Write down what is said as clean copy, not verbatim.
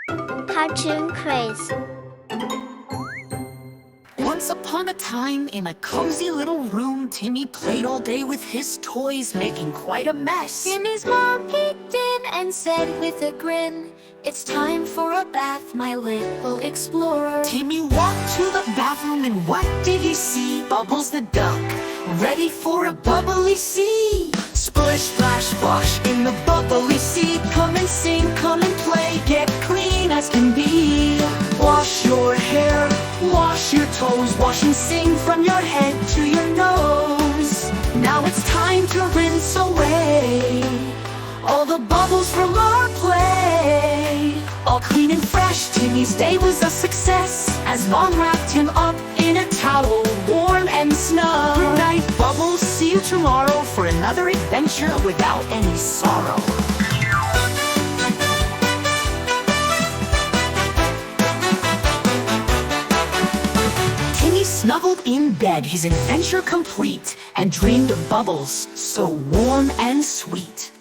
Cartoon Craze. Once upon a time, in a cozy little room, Timmy played all day with his toys, making quite a mess. Timmy's mom peeked in and said with a grin, "It's time for a bath, my little explorer." Timmy walked to the bathroom and what did he see? Bubbles the duck, ready for a bubbly sea. Splish, splash, splosh in the bubbly sea. Come and sing, come and play, get clean as can be. Wash your hair, wash your toes, wash and sing from your head to your nose. Now it's time to rinse away all the bubbles from our play. All clean and fresh, Timmy's day was a success, as Mom wrapped him up in a towel, warm and snug. Good night, Bubbles, see you tomorrow for another adventure without any sorrow. Timmy snuggled in bed, his adventure complete, and dreamed of bubbles so warm and sweet.